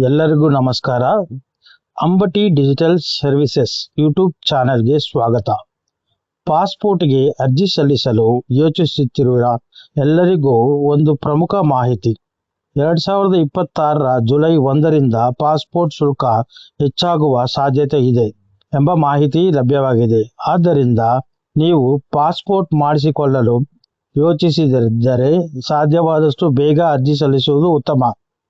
ಎಲ್ಲರಿಗೂ ನಮಸ್ಕಾರ. Ambati digital services YouTube ಚಾನೆಲ್ಗೆ ಸ್ವಾಗತ. ಪಾಸ್ಪೋರ್ಟ್ಗೆ ಅರ್ಜಿ ಸಲ್ಲಿಸಲು ಯೋಚಿಸುತ್ತಿರುವ ಎಲ್ಲರಿಗೂ ಒಂದು ಪ್ರಮುಖ ಮಾಹಿತಿ. 2026ರ ಜುಲೈ 1ರಿಂದ ಪಾಸ್ಪೋರ್ಟ್ ಶುಲ್ಕ ಹೆಚ್ಚಾಗುವ ಸಾಧ್ಯತೆ ಇದೆ ಎಂಬ ಮಾಹಿತಿ ಲಭ್ಯವಾಗಿದೆ. ಆದ್ದರಿಂದ ನೀವು ಪಾಸ್ಪೋರ್ಟ್ ಮಾಡಿಸಿಕೊಳ್ಳಲು ಯೋಚಿಸಿದರೆ ಸಾಧ್ಯವಾದಷ್ಟು ಬೇಗ ಅರ್ಜಿ ಸಲ್ಲಿಸುವುದು ಉತ್ತಮ.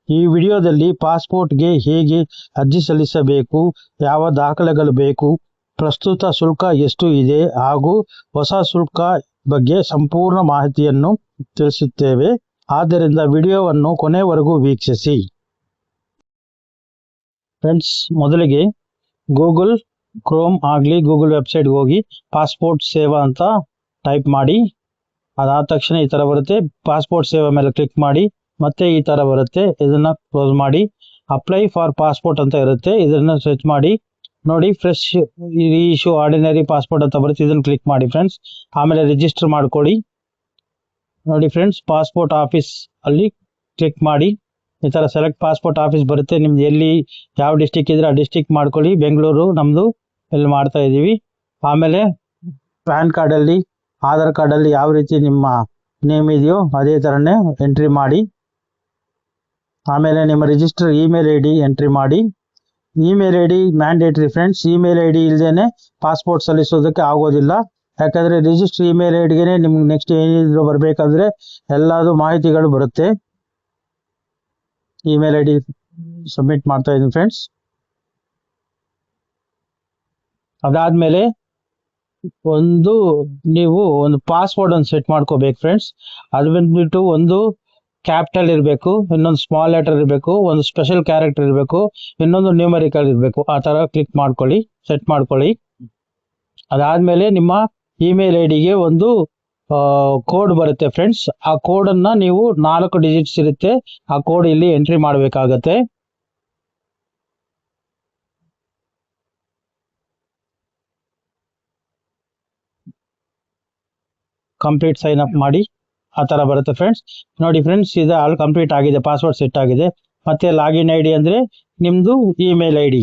ಈ ವಿಡಿಯೋದಲ್ಲಿ ಪಾಸ್ಪೋರ್ಟ್ಗೆ ಹೇಗೆ ಅರ್ಜಿ ಸಲ್ಲಿಸಬೇಕು, ಯಾವ ದಾಖಲೆಗಳು ಬೇಕು, ಪ್ರಸ್ತುತ ಶುಲ್ಕ ಎಷ್ಟು ಇದೆ ಹಾಗೂ ಹೊಸ ಶುಲ್ಕ ಬಗ್ಗೆ ಸಂಪೂರ್ಣ ಮಾಹಿತಿಯನ್ನು ತಿಳಿಸುತ್ತೇವೆ. ಆದ್ದರಿಂದ ವಿಡಿಯೋವನ್ನು ಕೊನೆವರೆಗೂ ವೀಕ್ಷಿಸಿ. ಫ್ರೆಂಡ್ಸ್, ಮೊದಲಿಗೆ ಗೂಗಲ್ ಕ್ರೋಮ್ ಆಗಲಿ ಗೂಗಲ್ ವೆಬ್ಸೈಟ್ಗೆ ಹೋಗಿ ಪಾಸ್ಪೋರ್ಟ್ ಸೇವಾ ಅಂತ ಟೈಪ್ ಮಾಡಿ. ಅದಾದ ತಕ್ಷಣ ಈ ಥರ ಬರುತ್ತೆ. ಪಾಸ್ಪೋರ್ಟ್ ಸೇವಾ ಮೇಲೆ ಕ್ಲಿಕ್ ಮಾಡಿ. ಮತ್ತೆ ಈ ಥರ ಬರುತ್ತೆ. ಇದನ್ನು ಕ್ಲೋಸ್ ಮಾಡಿ. ಅಪ್ಲೈ ಫಾರ್ ಪಾಸ್ಪೋರ್ಟ್ ಅಂತ ಇರುತ್ತೆ, ಇದನ್ನು ಸರ್ಚ್ ಮಾಡಿ. ನೋಡಿ, ಫ್ರೆಶ್ ಇಶ್ಯೂ ಆರ್ಡಿನರಿ ಪಾಸ್ಪೋರ್ಟ್ ಅಂತ ಬರುತ್ತೆ, ಇದನ್ನು ಕ್ಲಿಕ್ ಮಾಡಿ ಫ್ರೆಂಡ್ಸ್. ಆಮೇಲೆ ರಿಜಿಸ್ಟರ್ ಮಾಡ್ಕೊಳ್ಳಿ. ನೋಡಿ ಫ್ರೆಂಡ್ಸ್, ಪಾಸ್ಪೋರ್ಟ್ ಆಫೀಸ್ ಅಲ್ಲಿ ಕ್ಲಿಕ್ ಮಾಡಿ. ಈ ಥರ ಸೆಲೆಕ್ಟ್ ಪಾಸ್ಪೋರ್ಟ್ ಆಫೀಸ್ ಬರುತ್ತೆ. ನಿಮ್ದು ಎಲ್ಲಿ ಯಾವ ಡಿಸ್ಟಿಕ್ ಇದ್ರೆ ಆ ಡಿಸ್ಟಿಕ್ ಮಾಡ್ಕೊಳ್ಳಿ. ಬೆಂಗಳೂರು ನಮ್ಮದು, ಇಲ್ಲಿ ಮಾಡ್ತಾ ಇದ್ದೀವಿ. ಆಮೇಲೆ ಪ್ಯಾನ್ ಕಾರ್ಡಲ್ಲಿ, ಆಧಾರ್ ಕಾರ್ಡಲ್ಲಿ ಯಾವ ರೀತಿ ನಿಮ್ಮ ನೇಮ್ ಇದೆಯೋ ಅದೇ ಥರನೇ ಎಂಟ್ರಿ ಮಾಡಿ. ಆಮೇಲೆ ನಿಮ್ಮ register email I D entry ಮಾಡಿ. Email I D mandatory friends. Email I D ಇಲ್ಲದೇ ಪಾಸ್ಪೋರ್ಟ್ ಸಲ್ಲಿಸೋದಕ್ಕೆ ಆಗೋದಿಲ್ಲ. ಯಾಕಂದರೆ ರಿಜಿಸ್ಟರ್ ಇಮೇಲ್ ಐ ಡಿಗೆ ನಿಮ್ಗೆ ನೆಕ್ಸ್ಟ್ ಏನಿದ್ರು ಬರಬೇಕಾದ್ರೆ ಎಲ್ಲದು ಮಾಹಿತಿಗಳು ಬರುತ್ತೆ. ಇಮೇಲ್ ಐ ಡಿ ಸಬ್ಮಿಟ್ ಮಾಡ್ತಾ ಇದ್ದೀನಿ ಫ್ರೆಂಡ್ಸ್. ಅದಾದಮೇಲೆ ನೀವು ಒಂದು ಪಾಸ್ವರ್ಡ್ ಅನ್ನು ಸೆಟ್ ಮಾಡ್ಕೋಬೇಕು ಫ್ರೆಂಡ್ಸ್. ಅದು ಬಂದ್ಬಿಟ್ಟು ಒಂದು ಕ್ಯಾಪಿಟಲ್ ಇರಬೇಕು, ಇನ್ನೊಂದು ಸ್ಮಾಲ್ ಲೆಟರ್ ಇರಬೇಕು, ಒಂದು ಸ್ಪೆಷಲ್ ಕ್ಯಾರೆಕ್ಟರ್ ಇರಬೇಕು, ಇನ್ನೊಂದು ನ್ಯೂಮರಿಕಲ್ ಇರಬೇಕು. ಆ ಥರ ಕ್ಲಿಕ್ ಮಾಡ್ಕೊಳ್ಳಿ, ಸೆಟ್ ಮಾಡ್ಕೊಳ್ಳಿ. ಅದಾದಮೇಲೆ ನಿಮ್ಮ ಇಮೇಲ್ ಐ ಡಿಗೆ ಒಂದು ಕೋಡ್ ಬರುತ್ತೆ ಫ್ರೆಂಡ್ಸ್. ಆ ಕೋಡನ್ನು ನೀವು 4 ಡಿಜಿಟ್ಸ್ ಇರುತ್ತೆ, ಆ ಕೋಡ್ ಇಲ್ಲಿ ಎಂಟ್ರಿ ಮಾಡಬೇಕಾಗತ್ತೆ. ಕಂಪ್ಲೀಟ್ ಸೈನ್ ಅಪ್ ಮಾಡಿ. ಆ ಥರ ಬರುತ್ತೆ ಫ್ರೆಂಡ್ಸ್. ನೋಡಿ ಫ್ರೆಂಡ್ಸ್, ಇದು ಆಲ್ ಕಂಪ್ಲೀಟ್ ಆಗಿದೆ, ಪಾಸ್ವರ್ಡ್ ಸೆಟ್ ಆಗಿದೆ. ಮತ್ತೆ ಲಾಗಿನ್ ಐ ಡಿ ಅಂದರೆ ನಿಮ್ಮದು ಇಮೇಲ್ ಐ ಡಿ.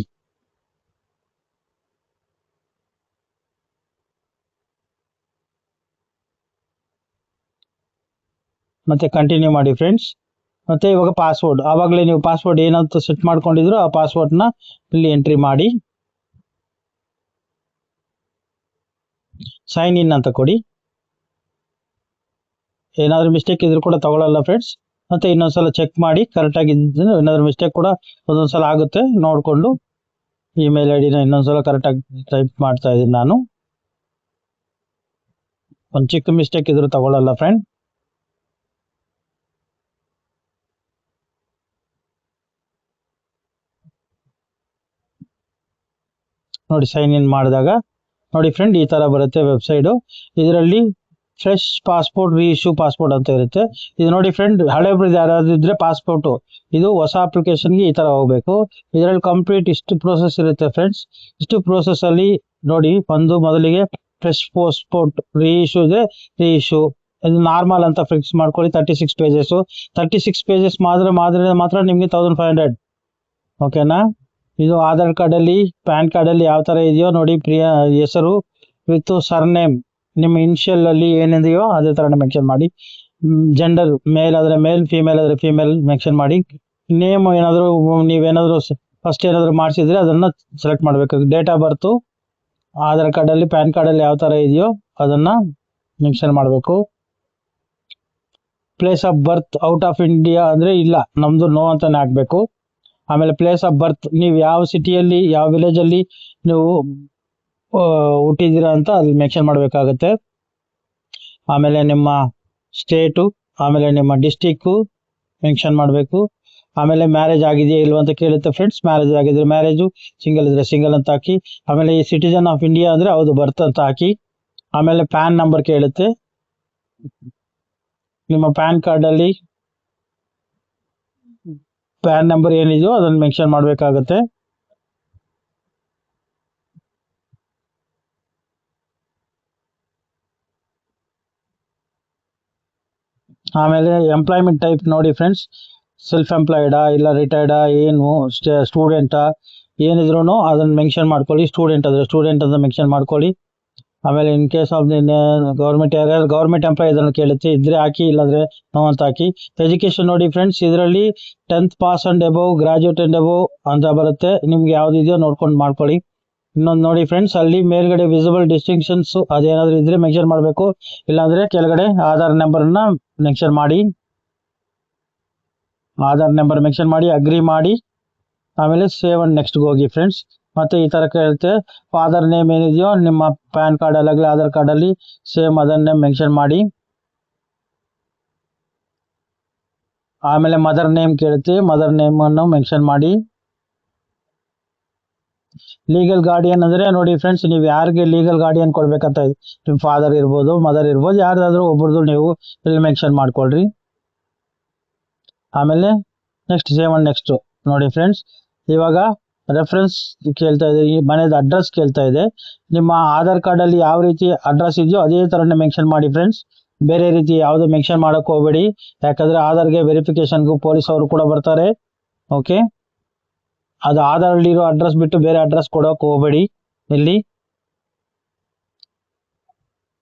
ಮತ್ತೆ ಕಂಟಿನ್ಯೂ ಮಾಡಿ ಫ್ರೆಂಡ್ಸ್. ಮತ್ತೆ ಇವಾಗ ಪಾಸ್ವರ್ಡ್, ಆವಾಗಲೇ ನೀವು ಪಾಸ್ವರ್ಡ್ ಏನಂತ ಸೆಟ್ ಮಾಡ್ಕೊಂಡಿದ್ರು ಆ ಪಾಸ್ವರ್ಡ್ನ ಇಲ್ಲಿ ಎಂಟ್ರಿ ಮಾಡಿ. ಸೈನ್ ಇನ್ ಅಂತ ಕೊಡಿ. ಏನಾದರೂ ಮಿಸ್ಟೇಕ್ ಇದ್ರೂ ಕೂಡ ತಗೊಳ್ಳಲ್ಲ ಫ್ರೆಂಡ್ಸ್. ಮತ್ತೆ ಇನ್ನೊಂದ್ಸಲ ಚೆಕ್ ಮಾಡಿ ಕರೆಕ್ಟಾಗಿ ಏನಾದರೂ ಮಿಸ್ಟೇಕ್ ಕೂಡ ಒಂದೊಂದ್ಸಲ ಆಗುತ್ತೆ, ನೋಡಿಕೊಂಡು ಇಮೇಲ್ ಐ ಡಿನ ಇನ್ನೊಂದ್ಸಲ ಕರೆಕ್ಟಾಗಿ ಟೈಪ್ ಮಾಡ್ತಾ ಇದ್ದೀನಿ ನಾನು. ಒಂದು ಚಿಕ್ಕ ಮಿಸ್ಟೇಕ್ ಇದ್ರೂ ತಗೊಳ್ಳಲ್ಲ ಫ್ರೆಂಡ್. ನೋಡಿ, ಸೈನ್ ಇನ್ ಮಾಡಿದಾಗ ನೋಡಿ ಫ್ರೆಂಡ್, ಈ ಥರ ಬರುತ್ತೆ ವೆಬ್ಸೈಟು. ಇದರಲ್ಲಿ ಫ್ರೆಶ್ ಪಾಸ್ಪೋರ್ಟ್, ಇಶ್ಯೂ ಪಾಸ್ಪೋರ್ಟ್ ಅಂತ ಇರುತ್ತೆ. ಇದು ನೋಡಿ ಫ್ರೆಂಡ್, ಹಳೆಬ್ರದ್ದು ಯಾರಾದ್ರೂ ಇದ್ರೆ ಪಾಸ್ಪೋರ್ಟು, ಇದು ಹೊಸ ಅಪ್ಲಿಕೇಶನ್ಗೆ ಈ ಥರ ಹೋಗಬೇಕು. ಇದರಲ್ಲಿ ಕಂಪ್ಲೀಟ್ ಇಷ್ಟು ಪ್ರೋಸೆಸ್ ಇರುತ್ತೆ ಫ್ರೆಂಡ್ಸ್. ಇಷ್ಟು ಪ್ರೋಸೆಸ್ಸಲ್ಲಿ ನೋಡಿ, ಮೊದಲಿಗೆ ಫ್ರೆಶ್ ಪಾಸ್ಪೋರ್ಟ್ ಇಶ್ಯೂ ಇದೆ, ಇಶ್ಯೂ ಇದು ನಾರ್ಮಲ್ ಅಂತ ಫಿಕ್ಸ್ ಮಾಡ್ಕೊಳ್ಳಿ. 36 ಪೇಜಸ್ಸು. 36 ಪೇಜಸ್ ಮಾತ್ರ ನಿಮಗೆ 1500. ಓಕೆನಾ? ಇದು ಆಧಾರ್ ಕಾರ್ಡಲ್ಲಿ, ಪ್ಯಾನ್ ಕಾರ್ಡಲ್ಲಿ ಯಾವ ಥರ ಇದೆಯೋ ನೋಡಿ, ಹೆಸರು ವಿತ್ ಸರ್ನೇಮ್, ನಿಮ್ಮ ಇನಿಷಿಯಲ್ ಅಲ್ಲಿ ಏನಿದೆಯೋ ಅದೇ ಥರ ಮೆನ್ಷನ್ ಮಾಡಿ. ಜೆಂಡರ್, ಮೇಲ್ ಆದರೆ ಮೇಲ್, ಫೀಮೇಲ್ ಆದರೆ ಫೀಮೇಲ್ ಮೆನ್ಷನ್ ಮಾಡಿ. ನೇಮ್ ಏನಾದರೂ ನೀವೇನಾದರೂ ಫಸ್ಟ್ ಏನಾದರೂ ಮಾಡಿಸಿದ್ರೆ ಅದನ್ನು ಸೆಲೆಕ್ಟ್ ಮಾಡಬೇಕು. ಡೇಟ್ ಆಫ್ ಬರ್ತು ಆಧಾರ್ ಕಾರ್ಡಲ್ಲಿ, ಪ್ಯಾನ್ ಕಾರ್ಡಲ್ಲಿ ಯಾವ ಥರ ಇದೆಯೋ ಅದನ್ನು ಮೆನ್ಷನ್ ಮಾಡಬೇಕು. Place of birth out of India ಅಂದರೆ ಇಲ್ಲ, ನಮ್ಮದು ನೋ ಅಂತಲೇ ಹಾಕಬೇಕು. ಆಮೇಲೆ ಪ್ಲೇಸ್ ಆಫ್ ಬರ್ತ್, ನೀವು ಯಾವ ಸಿಟಿಯಲ್ಲಿ, ಯಾವ ವಿಲೇಜಲ್ಲಿ ನೀವು ಹುಟ್ಟಿದ್ದೀರಾ ಅಂತ ಅಲ್ಲಿ ಮೆನ್ಷನ್ ಮಾಡಬೇಕಾಗತ್ತೆ. ಆಮೇಲೆ ನಿಮ್ಮ ಸ್ಟೇಟು, ಆಮೇಲೆ ನಿಮ್ಮ ಡಿಸ್ಟಿಕ್ಕು ಮೆನ್ಷನ್ ಮಾಡಬೇಕು. ಆಮೇಲೆ ಮ್ಯಾರೇಜ್ ಆಗಿದೆಯಾ ಇಲ್ವ ಅಂತ ಕೇಳುತ್ತೆ ಫ್ರೆಂಡ್ಸ್. ಮ್ಯಾರೇಜ್ ಆಗಿದ್ರೆ ಮ್ಯಾರೇಜು, ಸಿಂಗಲ್ ಇದ್ರೆ ಸಿಂಗಲ್ ಅಂತ ಹಾಕಿ. ಆಮೇಲೆ ಈ ಸಿಟಿಜನ್ ಆಫ್ ಇಂಡಿಯಾ ಅಂದರೆ ಹೌದು ಬರ್ತ್ ಅಂತ ಹಾಕಿ. ಆಮೇಲೆ ಪ್ಯಾನ್ ನಂಬರ್ ಕೇಳುತ್ತೆ. ನಿಮ್ಮ ಪ್ಯಾನ್ ಕಾರ್ಡಲ್ಲಿ ಪ್ಯಾನ್ ನಂಬರ್ ಏನಿದೆಯೋ ಅದನ್ನು ಮೆನ್ಷನ್ ಮಾಡಬೇಕಾಗತ್ತೆ. ಆಮೇಲೆ ಎಂಪ್ಲಾಯ್ಮೆಂಟ್ ಟೈಪ್ ನೋಡಿ ಫ್ರೆಂಡ್ಸ್, ಸೆಲ್ಫ್ ಎಂಪ್ಲಾಯ್ಡಾ ಇಲ್ಲ ರಿಟೈರ್ಡಾ ಏನು ಸ್ಟೂಡೆಂಟಾ ಏನಿದ್ರು ಅದನ್ನ ಮೆನ್ಷನ್ ಮಾಡ್ಕೊಳ್ಳಿ. ಸ್ಟೂಡೆಂಟ್ ಆದರೆ ಸ್ಟೂಡೆಂಟ್ ಅಂತ ಮೆನ್ಷನ್ ಮಾಡ್ಕೊಳ್ಳಿ. ಆಮೇಲೆ ಇನ್ ಕೇಸ್ ಆಫ್ ಗೌರ್ಮೆಂಟ್ ಯಾರ್ಯಾರು ಗೌರ್ಮೆಂಟ್ ಎಂಪ್ಲಾಯ್ ಇದನ್ನು ಕೇಳುತ್ತೆ, ಇದ್ರೆ ಹಾಕಿ, ಇಲ್ಲಾಂದ್ರೆ ನೋ ಅಂತ ಹಾಕಿ. ಎಜುಕೇಶನ್ ನೋಡಿ ಫ್ರೆಂಡ್ಸ್, ಇದರಲ್ಲಿ 10th pass and above, graduate and above ಅಂತ ಬರುತ್ತೆ. ನಿಮ್ಗೆ ಯಾವ್ದಿದೆಯೋ ನೋಡ್ಕೊಂಡು ಮಾಡ್ಕೊಳ್ಳಿ. ಇನ್ನೊಂದು ನೋಡಿ ಫ್ರೆಂಡ್ಸ್, ಅಲ್ಲಿ ಮೇಲ್ಗಡೆ ವಿಸಿಬಲ್ ಡಿಸ್ಟಿಂಕ್ಷನ್ಸ್ ಅದೇನಾದ್ರು ಇದ್ರೆ ಮೆನ್ಷನ್ ಮಾಡಬೇಕು, ಇಲ್ಲಾಂದ್ರೆ ಕೆಳಗಡೆ ಆಧಾರ್ ನಂಬರ್ನ ಮೆನ್ಷನ್ ಮಾಡಿ. ಆಧಾರ್ ನಂಬರ್ ಮೆನ್ಷನ್ ಮಾಡಿ, ಅಗ್ರಿ ಮಾಡಿ, ಆಮೇಲೆ ಸೇವ್ ಅಂಡ್ ನೆಕ್ಸ್ಟ್ ಹೋಗಿ ಫ್ರೆಂಡ್ಸ್. ಮತ್ತೆ ಈ ತರ ಕೇಳುತ್ತೆ, ಫಾದರ್ ನೇಮ್ ಏನಿದೆಯೋ ನಿಮ್ಮ ಪ್ಯಾನ್ ಕಾರ್ಡ್ ಅಲ್ಲಾಗಲಿ ಆಧಾರ್ ಕಾರ್ಡ್ ಅಲ್ಲಿ ಸೇಮ್ ಅದನ್ನೇ ಮೆನ್ಷನ್ ಮಾಡಿ. ಆಮೇಲೆ ಮದರ್ ನೇಮ್ ಕೇಳುತ್ತೆ, ಮದರ್ ನೇಮ್ ಅನ್ನು ಮೆನ್ಷನ್ ಮಾಡಿ. ಲೀಗಲ್ ಗಾರ್ಡಿಯನ್ ಅಂದ್ರೆ ನೋಡಿ ಫ್ರೆಂಡ್ಸ್, ನೀವು ಯಾರಿಗೆ ಲೀಗಲ್ ಗಾರ್ಡಿಯನ್ ಕೊಡ್ಬೇಕಂತ ನಿಮ್ಮ ಫಾದರ್ ಇರ್ಬೋದು, ಮದರ್ ಇರ್ಬೋದು, ಯಾರ್ದಾದ್ರೂ ಒಬ್ಬರದು ನೀವು ಇಲ್ಲಿ ಮೆನ್ಷನ್ ಮಾಡ್ಕೊಳ್ರಿ. ಆಮೇಲೆ ನೆಕ್ಸ್ಟ್ ಸೇವ್ ಅಂಡ್ ನೆಕ್ಸ್ಟ್ ನೋಡಿ ಫ್ರೆಂಡ್ಸ್. ಇವಾಗ ರೆಫರೆನ್ಸ್ ಕೇಳ್ತಾ ಇದೆ, ಈ ಮನೆದ ಅಡ್ರೆಸ್ ಕೇಳ್ತಾ ಇದೆ. ನಿಮ್ಮ ಆಧಾರ್ ಕಾರ್ಡ್ ಅಲ್ಲಿ ಯಾವ ರೀತಿ ಅಡ್ರೆಸ್ ಇದೆಯೋ ಅದೇ ತರನೇ ಮೆನ್ಷನ್ ಮಾಡಿ ಫ್ರೆಂಡ್ಸ್. ಬೇರೆ ರೀತಿ ಯಾವ್ದು ಮೆನ್ಷನ್ ಮಾಡಕ್ ಹೋಗ್ಬೇಡಿ, ಯಾಕಂದ್ರೆ ಆಧಾರ್ಗೆ ವೆರಿಫಿಕೇಶನ್ಗೂ ಪೊಲೀಸ್ ಅವರು ಕೂಡ ಬರ್ತಾರೆ. ಓಕೆ, ಅದು ಆಧಾರ್ ಇರೋ ಅಡ್ರೆಸ್ ಬಿಟ್ಟು ಬೇರೆ ಅಡ್ರೆಸ್ ಕೊಡೋಕೆ ಹೋಗ್ಬೇಡಿ. ಇಲ್ಲಿ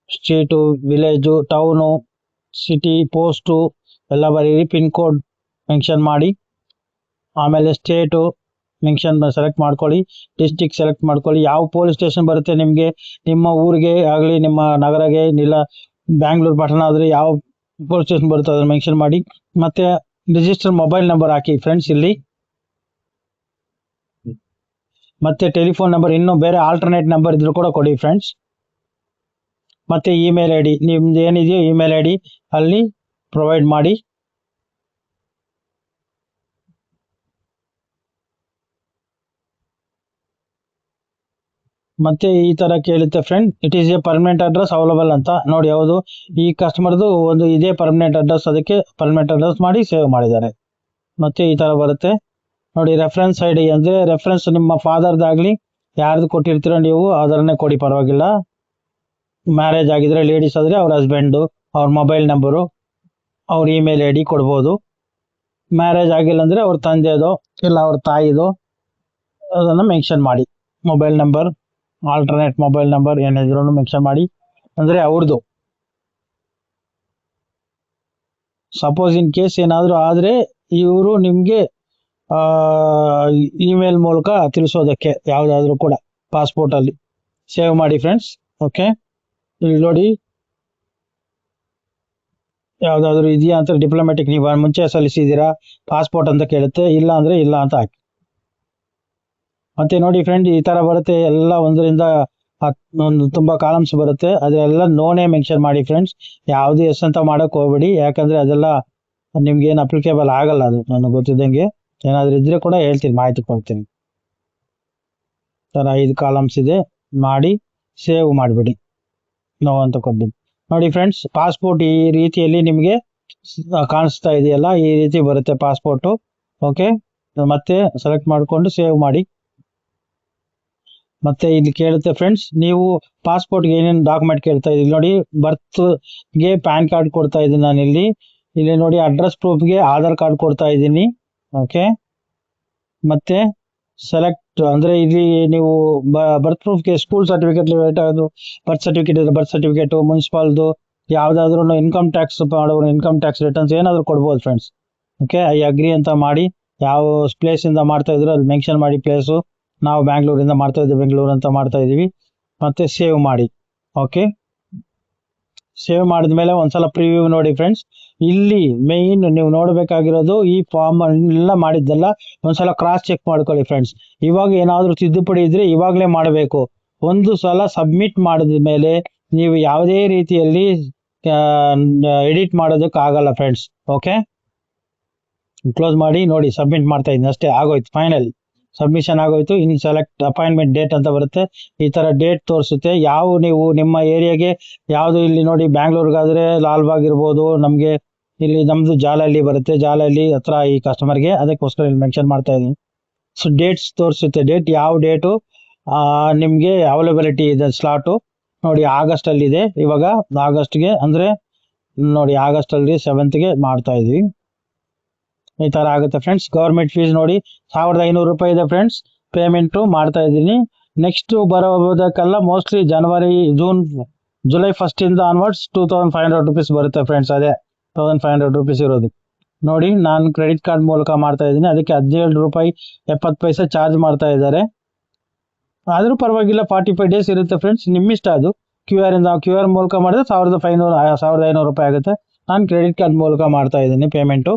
street, village, town, city, post ಎಲ್ಲ ಬರೀರಿ. ಪಿನ್ ಕೋಡ್ ಮೆನ್ಷನ್ ಮಾಡಿ. ಆಮೇಲೆ ಸ್ಟೇಟು ಮೆನ್ಷನ್ ಸೆಲೆಕ್ಟ್ ಮಾಡ್ಕೊಳ್ಳಿ. ಡಿಸ್ಟಿಕ್ ಸೆಲೆಕ್ಟ್ ಮಾಡ್ಕೊಳ್ಳಿ. ಯಾವ ಪೊಲೀಸ್ ಸ್ಟೇಷನ್ ಬರುತ್ತೆ ನಿಮಗೆ, ನಿಮ್ಮ ಊರಿಗೆ ಆಗಲಿ ನಿಮ್ಮ ನಗರಗೆ, ಇಲ್ಲ ಬ್ಯಾಂಗ್ಳೂರ್ ಪಟ್ಟಣ ಆದ್ರೆ ಯಾವ ಪೊಲೀಸ್ ಸ್ಟೇಷನ್ ಬರುತ್ತೆ ಅದನ್ನ ಮೆನ್ಷನ್ ಮಾಡಿ. ಮತ್ತೆ ರಿಜಿಸ್ಟರ್ ಮೊಬೈಲ್ ನಂಬರ್ ಹಾಕಿ ಫ್ರೆಂಡ್ಸ್ ಇಲ್ಲಿ. ಮತ್ತೆ ಟೆಲಿಫೋನ್ ನಂಬರ್, ಇನ್ನೂ ಬೇರೆ ಆಲ್ಟರ್ನೇಟ್ ನಂಬರ್ ಇದ್ರೂ ಕೂಡ ಕೊಡಿ ಫ್ರೆಂಡ್ಸ್. ಮತ್ತೆ ಇಮೇಲ್ ಐ ಡಿ, ನಿಮ್ದು ಏನಿದೆಯೋ ಇಮೇಲ್ ಐ ಡಿ ಅಲ್ಲಿ ಪ್ರೊವೈಡ್ ಮಾಡಿ. ಮತ್ತೆ ಈ ತರ ಕೇಳುತ್ತೆ friend, it is A permanent address available ಅಂತ ನೋಡಿ. ಹೌದು, ಈ ಕಸ್ಟಮರ್ದು ಒಂದು ಇದೇ ಪರ್ಮನೆಂಟ್ ಅಡ್ರೆಸ್, ಅದಕ್ಕೆ ಪರ್ಮನೆಂಟ್ ಅಡ್ರೆಸ್ ಮಾಡಿ ಸೇವ್ ಮಾಡಿದ್ದಾರೆ. ಮತ್ತೆ ಈ ತರ ಬರುತ್ತೆ ನೋಡಿ. ರೆಫರೆನ್ಸ್ ಐ ಡಿ ಅಂದ್ರೆ ರೆಫರೆನ್ಸ್ ನಿಮ್ಮ ಫಾದರ್ದಾಗ್ಲಿ ಯಾರ್ದು ಕೊಟ್ಟಿರ್ತೀರೋ ನೀವು ಅದನ್ನೇ ಕೊಡಿ, ಪರವಾಗಿಲ್ಲ. ಮ್ಯಾರೇಜ್ ಆಗಿದ್ರೆ ಲೇಡೀಸ್ ಆದ್ರೆ ಅವ್ರ ಹಸ್ಬೆಂಡು, ಅವ್ರ ಮೊಬೈಲ್ ನಂಬರು, ಅವ್ರ ಇಮೇಲ್ ಐ ಡಿ ಕೊಡ್ಬೋದು. ಮ್ಯಾರೇಜ್ ಆಗಿಲ್ಲ ಅಂದ್ರೆ ಅವ್ರ ತಂದೆದು ಇಲ್ಲ ಅವ್ರ ತಾಯಿದು ಅದನ್ನ ಮೆನ್ಷನ್ ಮಾಡಿ. Mobile number, alternate mobile number ಏನಿದ್ರು ಮೆನ್ಷನ್ ಮಾಡಿ, ಅಂದ್ರೆ ಅವ್ರದ್ದು. ಸಪೋಸ್ ಇನ್ ಕೇಸ್ ಏನಾದ್ರು ಆದ್ರೆ ಇವರು ನಿಮ್ಗೆ ಇಮೇಲ್ ಮೂಲಕ ತಿಳಿಸೋದಕ್ಕೆ ಯಾವ್ದಾದ್ರು ಕೂಡ ಪಾಸ್ಪೋರ್ಟ್ ಅಲ್ಲಿ ಸೇವ್ ಮಾಡಿ ಫ್ರೆಂಡ್ಸ್. ಓಕೆ, ಇಲ್ಲಿ ನೋಡಿ ಯಾವ್ದಾದ್ರು ಇದೆಯಾ ಅಂತ. ಡಿಪ್ಲೊಮ್ಯಾಟಿಕ್ ನೀವು ಮುಂಚೆ ಸಲ್ಲಿಸಿದ್ದೀರಾ ಪಾಸ್ಪೋರ್ಟ್ ಅಂತ ಕೇಳುತ್ತೆ, ಇಲ್ಲ ಅಂದ್ರೆ ಇಲ್ಲ ಅಂತ ಹಾಕಿ. ಮತ್ತೆ ನೋಡಿ ಫ್ರೆಂಡ್, ಈ ತರ ಬರುತ್ತೆ ಎಲ್ಲ, ಒಂದರಿಂದ ಒಂದು ತುಂಬಾ ಕಾಲಮ್ಸ್ ಬರುತ್ತೆ, ಅದೆಲ್ಲ ನೋನೇ ಮೆನ್ಷನ್ ಮಾಡಿ ಫ್ರೆಂಡ್ಸ್. ಯಾವ್ದು ಎಸ್ ಅಂತ ಮಾಡಕ್ ಹೋಗ್ಬೇಡಿ, ಯಾಕಂದ್ರೆ ಅದೆಲ್ಲ ನಿಮ್ಗೆ ಏನು ಅಪ್ಲಿಕೇಬಲ್ ಆಗಲ್ಲ. ಅದು ನನಗೆ ಗೊತ್ತಿದ್ದಂಗೆ, ಏನಾದ್ರು ಇದ್ರೆ ಕೂಡ ಹೇಳ್ತೀನಿ, ಮಾಹಿತಿ ಕೊಡ್ತೀನಿ. ತರ 5 ಕಾಲಮ್ಸ್ ಇದೆ, ಮಾಡಿ ಸೇವ್ ಮಾಡಿಬಿಡಿ, ನೋ ಅಂತ ಕೊಡ್ತೀನಿ. ನೋಡಿ ಫ್ರೆಂಡ್ಸ್, ಪಾಸ್ಪೋರ್ಟ್ ಈ ರೀತಿಯಲ್ಲಿ ನಿಮಗೆ ಕಾಣಿಸ್ತಾ ಇದೆಯಲ್ಲ, ಈ ರೀತಿ ಬರುತ್ತೆ ಪಾಸ್ಪೋರ್ಟ್. ಓಕೆ, ಮತ್ತೆ ಸೆಲೆಕ್ಟ್ ಮಾಡಿಕೊಂಡು ಸೇವ್ ಮಾಡಿ. ಮತ್ತೆ ಇಲ್ಲಿ ಕೇಳುತ್ತೆ ಫ್ರೆಂಡ್ಸ್, ನೀವು ಪಾಸ್ಪೋರ್ಟ್ಗೆ ಏನೇನು ಡಾಕ್ಯುಮೆಂಟ್ ಕೇಳ್ತಾ ಇದ್ದೀವಿ ನೋಡಿ. ಬರ್ತ್ಗೆ ಪ್ಯಾನ್ ಕಾರ್ಡ್ ಕೊಡ್ತಾ ಇದ್ದೀನಿ ನಾನು ಇಲ್ಲಿ ನೋಡಿ. ಅಡ್ರೆಸ್ ಪ್ರೂಫ್ಗೆ ಆಧಾರ್ ಕಾರ್ಡ್ ಕೊಡ್ತಾ ಇದ್ದೀನಿ. ಓಕೆ, ಮತ್ತೆ ಸೆಲೆಕ್ಟ್ ಅಂದ್ರೆ ಇಲ್ಲಿ ನೀವು ಬರ್ತ್ ಪ್ರೂಫ್ಗೆ ಸ್ಕೂಲ್ ಸರ್ಟಿಫಿಕೇಟ್, ಬರ್ತ್ ಸರ್ಟಿಫಿಕೇಟ್ ಇದ್ರೆ ಬರ್ತ್ ಸರ್ಟಿಫಿಕೇಟ್, ಮುನ್ಸಿಪಾಲ್ದು ಯಾವ್ದಾದ್ರು ಇನ್ಕಮ್ ಟ್ಯಾಕ್ಸ್ ಮಾಡೋರು ಇನ್ಕಮ್ ಟ್ಯಾಕ್ಸ್ ರಿಟರ್ನ್ಸ್ ಏನಾದ್ರು ಕೊಡ್ಬೋದು ಫ್ರೆಂಡ್ಸ್. ಓಕೆ, ಐ ಅಗ್ರಿ ಅಂತ ಮಾಡಿ. ಯಾವ ಪ್ಲೇಸ್ ಇಂದ ಮಾಡ್ತಾ ಇದ್ರು ಅದು ಮೆನ್ಷನ್ ಮಾಡಿ ಪ್ಲೇಸು. ನಾವು ಬ್ಯಾಂಗ್ಳೂರಿಂದ ಮಾಡ್ತಾ ಇದ್ದೀವಿ, ಬೆಂಗಳೂರು ಅಂತ ಮಾಡ್ತಾ ಇದೀವಿ. ಮತ್ತೆ ಸೇವ್ ಮಾಡಿ. ಓಕೆ, ಸೇವ್ ಮಾಡಿದ್ಮೇಲೆ ಒಂದ್ಸಲ ಪ್ರಿವ್ಯೂ ನೋಡಿ ಫ್ರೆಂಡ್ಸ್. ಇಲ್ಲಿ ಮೇನ್ ನೀವು ನೋಡ್ಬೇಕಾಗಿರೋದು ಈ ಫಾರ್ಮ್ ಎಲ್ಲ ಮಾಡಿದ್ದೆಲ್ಲ ಒಂದ್ಸಲ ಕ್ರಾಸ್ ಚೆಕ್ ಮಾಡ್ಕೊಳ್ಳಿ ಫ್ರೆಂಡ್ಸ್. ಇವಾಗ ಏನಾದ್ರೂ ತಿದ್ದುಪಡಿ ಇದ್ರೆ ಇವಾಗಲೇ ಮಾಡಬೇಕು. ಒಂದು ಸಲ ಸಬ್ಮಿಟ್ ಮಾಡಿದ ಮೇಲೆ ನೀವು ಯಾವುದೇ ರೀತಿಯಲ್ಲಿ ಎಡಿಟ್ ಮಾಡೋದಕ್ಕೆ ಆಗಲ್ಲ ಫ್ರೆಂಡ್ಸ್. ಓಕೆ, ಕ್ಲೋಸ್ ಮಾಡಿ ನೋಡಿ. ಸಬ್ಮಿಟ್ ಮಾಡ್ತಾ ಇದ್ದೀನಿ ಅಷ್ಟೇ, ಆಗೋಯ್ತು, ಫೈನಲ್ ಸಬ್ಮಿಷನ್ ಆಗೋಯ್ತು. ಇನ್ ಸೆಲೆಕ್ಟ್ ಅಪಾಯಿಂಟ್ಮೆಂಟ್ ಡೇಟ್ ಅಂತ ಬರುತ್ತೆ. ಈ ತರ ಡೇಟ್ ತೋರಿಸುತ್ತೆ. ಯಾವ ನೀವು ನಿಮ್ಮ ಏರಿಯಾಗೆ ಯಾವುದು, ಇಲ್ಲಿ ನೋಡಿ ಬ್ಯಾಂಗ್ಳೂರ್ಗಾದ್ರೆ ಲಾಲ್ಬಾಗ್ ಇರ್ಬೋದು, ನಮ್ಗೆ ಇಲ್ಲಿ ನಮ್ದು ಜಾಲಹಳ್ಳಿ ಬರುತ್ತೆ, ಜಾಲಹಳ್ಳಿ ಹತ್ರ ಈ ಕಸ್ಟಮರ್ಗೆ, ಅದಕ್ಕೋಸ್ಕರ ಇಲ್ಲಿ ಮೆನ್ಷನ್ ಮಾಡ್ತಾ ಇದೀನಿ. ಸೊ ಡೇಟ್ಸ್ ತೋರಿಸುತ್ತೆ, ಡೇಟ್ ಯಾವ ಡೇಟು ನಿಮ್ಗೆ ಅವೈಲಬಿಲಿಟಿ ಇದೆ ಸ್ಲಾಟು ನೋಡಿ. ಆಗಸ್ಟ್ ಅಲ್ಲಿ ಇದೆ ಇವಾಗ, ಆಗಸ್ಟ್ಗೆ ಅಂದ್ರೆ ನೋಡಿ ಆಗಸ್ಟ್ ಅಲ್ಲಿ 7th ಮಾಡ್ತಾ ಇದೀವಿ. ಈ ತರ ಆಗುತ್ತೆ ಫ್ರೆಂಡ್ಸ್. ಗವರ್ಮೆಂಟ್ ಫೀಸ್ ನೋಡಿ 1500 ರೂಪಾಯಿ ಇದೆ ಫ್ರೆಂಡ್ಸ್. ಪೇಮೆಂಟ್ ಮಾಡ್ತಾ ಇದ್ದೀನಿ. ನೆಕ್ಸ್ಟ್ ಬರೋದಕ್ಕೆಲ್ಲ ಮೋಸ್ಟ್ಲಿ ಜುಲೈ 1 ಇಂದ ಆನ್ವರ್ಡ್ಸ್ 2500 ರುಪೀಸ್ ಬರುತ್ತೆ ಫ್ರೆಂಡ್ಸ್. ಅದೇ 1500 ರುಪೀಸ್ ಇರೋದು ನೋಡಿ. ನಾನು ಕ್ರೆಡಿಟ್ ಕಾರ್ಡ್ ಮೂಲಕ ಮಾಡ್ತಾ ಇದ್ದೀನಿ, ಅದಕ್ಕೆ 17 ರೂಪಾಯಿ 70 ಪೈಸೆ ಚಾರ್ಜ್ ಮಾಡ್ತಾ ಇದ್ದಾರೆ. ಆದ್ರೂ ಪರವಾಗಿಲ್ಲ, 45 ಡೇಸ್ ಇರುತ್ತೆ ಫ್ರೆಂಡ್ಸ್. ನಿಮ್ಮಿಷ್ಟ ಅದು. ಕ್ಯೂ ಆರ್ ಮೂಲಕ ಮಾಡಿದ್ರೆ 1500 ರೂಪಾಯಿ ಆಗುತ್ತೆ. ನಾನು ಕ್ರೆಡಿಟ್ ಕಾರ್ಡ್ ಮೂಲಕ ಮಾಡ್ತಾ ಇದ್ದೀನಿ ಪೇಮೆಂಟು.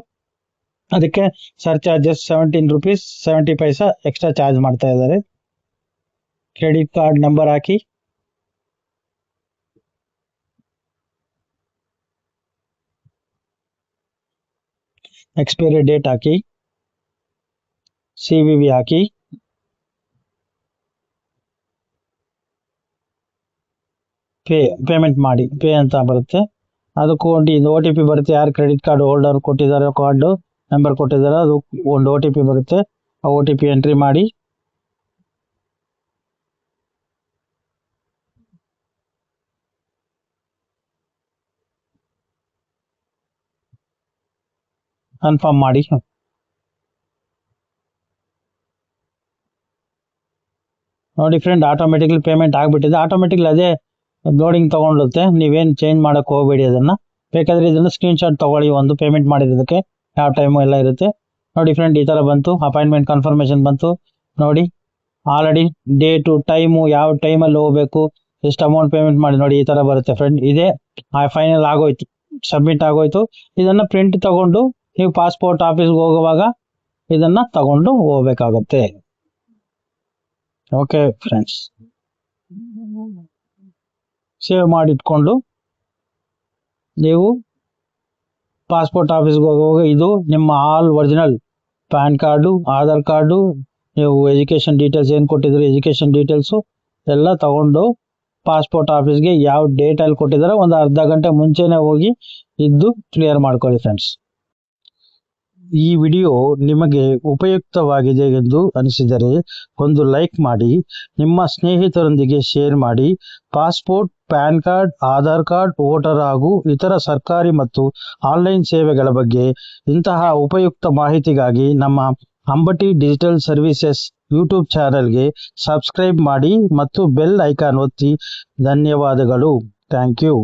ಅದಕ್ಕೆ ಸರ್ಚಾರ್ಜಸ್ 17 ರುಪೀಸ್ 70 ಪೈಸಾ ಎಕ್ಸ್ಟ್ರಾ ಚಾರ್ಜ್ ಮಾಡ್ತಾ ಇದ್ದಾರೆ. ಕ್ರೆಡಿಟ್ ಕಾರ್ಡ್ ನಂಬರ್ ಹಾಕಿ, ಎಕ್ಸ್ಪೈರಿ ಡೇಟ್ ಹಾಕಿ, CVV ಹಾಕಿ, ಪೇಮೆಂಟ್ ಮಾಡಿ. ಪೇ ಅಂತ ಬರುತ್ತೆ. ಅದಕ್ಕೂ ಒಂದು OTP ಬರುತ್ತೆ. ಯಾರು ಕ್ರೆಡಿಟ್ ಕಾರ್ಡ್ ಹೋಲ್ಡರ್ ಕೊಟ್ಟಿದ್ದಾರೆ, ಕಾರ್ಡ್ ನಂಬರ್ ಕೊಟ್ಟಿದ್ದಾರೆ, ಅದು ಒಂದು OTP ಬರುತ್ತೆ. ಆ OTP ಎಂಟ್ರಿ ಮಾಡಿ ಕನ್ಫರ್ಮ್ ಮಾಡಿ. ನೋಡಿ ಫ್ರೆಂಡ್, ಆಟೋಮೆಟಿಕ್ಲಿ ಪೇಮೆಂಟ್ ಆಗ್ಬಿಟ್ಟಿದೆ. ಆಟೋಮೆಟಿಕ್ಲಿ ಅದೇ ಲೋಡಿಂಗ್ ತಗೊಳುತ್ತೆ. ನೀವೇನು ಚೇಂಜ್ ಮಾಡಕ್ ಹೋಗಬೇಡಿ. ಅದನ್ನ ಬೇಕಾದ್ರೆ ಇದನ್ನ ಸ್ಕ್ರೀನ್ಶಾಟ್ ತಗೊಳ್ಳಿ, ಒಂದು ಪೇಮೆಂಟ್ ಮಾಡಿರೋದಕ್ಕೆ ಯಾವ ಟೈಮು ಎಲ್ಲ ಇರುತ್ತೆ. ನೋಡಿ ಫ್ರೆಂಡ್, ಈ ತರ ಬಂತು. ಅಪಾಯಿಂಟ್ಮೆಂಟ್ ಕನ್ಫರ್ಮೇಶನ್ ಬಂತು ನೋಡಿ. ಆಲ್ರೆಡಿ ಡೇಟು, ಟೈಮು, ಯಾವ ಟೈಮಲ್ಲಿ ಹೋಗ್ಬೇಕು, ಎಷ್ಟು ಅಮೌಂಟ್ ಪೇಮೆಂಟ್ ಮಾಡಿ ನೋಡಿ, ಈ ತರ ಬರುತ್ತೆ ಫ್ರೆಂಡ್. ಇದೇ ಫೈನಲ್ ಆಗೋಯ್ತು, ಸಬ್ಮಿಟ್ ಆಗೋಯ್ತು. ಇದನ್ನ ಪ್ರಿಂಟ್ ತಗೊಂಡು ನೀವು ಪಾಸ್ಪೋರ್ಟ್ ಆಫೀಸ್ಗೆ ಹೋಗುವಾಗ ಇದನ್ನ ತಗೊಂಡು ಹೋಗ್ಬೇಕಾಗತ್ತೆ. ಓಕೆ ಫ್ರೆಂಡ್ಸ್, ಸೇವ್ ಮಾಡಿಟ್ಕೊಂಡು ನೀವು ಪಾಸ್ಪೋರ್ಟ್ ಆಫೀಸ್ಗೆ ಹೋಗುವಾಗ ಇದು ನಿಮ್ಮ all original PAN card, Aadhaar card, ನೀವು ಎಜುಕೇಶನ್ ಡೀಟೇಲ್ಸ್ ಏನು ಕೊಟ್ಟಿದ್ರೆ ಎಜುಕೇಶನ್ ಡೀಟೇಲ್ಸು ಎಲ್ಲ ತಗೊಂಡು ಪಾಸ್ಪೋರ್ಟ್ ಆಫೀಸ್ಗೆ ಯಾವ ಡೇಟಲ್ಲಿ ಕೊಟ್ಟಿದ್ದಾರೆ ಒಂದು ಅರ್ಧ ಗಂಟೆ ಮುಂಚೆನೆ ಹೋಗಿ ಇದ್ದು ಕ್ಲಿಯರ್ ಮಾಡ್ಕೊಳ್ಳಿ ಫ್ರೆಂಡ್ಸ್. ಈ ವಿಡಿಯೋ ನಿಮಗೆ ಉಪಯುಕ್ತವಾಗಿದೆ ಎಂದು ಅನಿಸಿದರೆ ಒಂದು ಲೈಕ್ ಮಾಡಿ, ನಿಮ್ಮ ಸ್ನೇಹಿತರೊಂದಿಗೆ ಶೇರ್ ಮಾಡಿ. Passport, PAN card, Aadhaar card, voter ಹಾಗೂ ಇತರ ಸರ್ಕಾರಿ ಮತ್ತು ಆನ್ಲೈನ್ ಸೇವೆಗಳ ಬಗ್ಗೆ ಇಂತಹ ಉಪಯುಕ್ತ ಮಾಹಿತಿಗಾಗಿ ನಮ್ಮ ಅಂಬಟಿ ಡಿಜಿಟಲ್ ಸರ್ವಿಸಸ್ ಯೂಟ್ಯೂಬ್ ಚಾನೆಲ್ಗೆ ಸಬ್ಸ್ಕ್ರೈಬ್ ಮಾಡಿ ಮತ್ತು ಬೆಲ್ ಐಕಾನ್ ಒತ್ತಿ. ಧನ್ಯವಾದಗಳು. Thank you.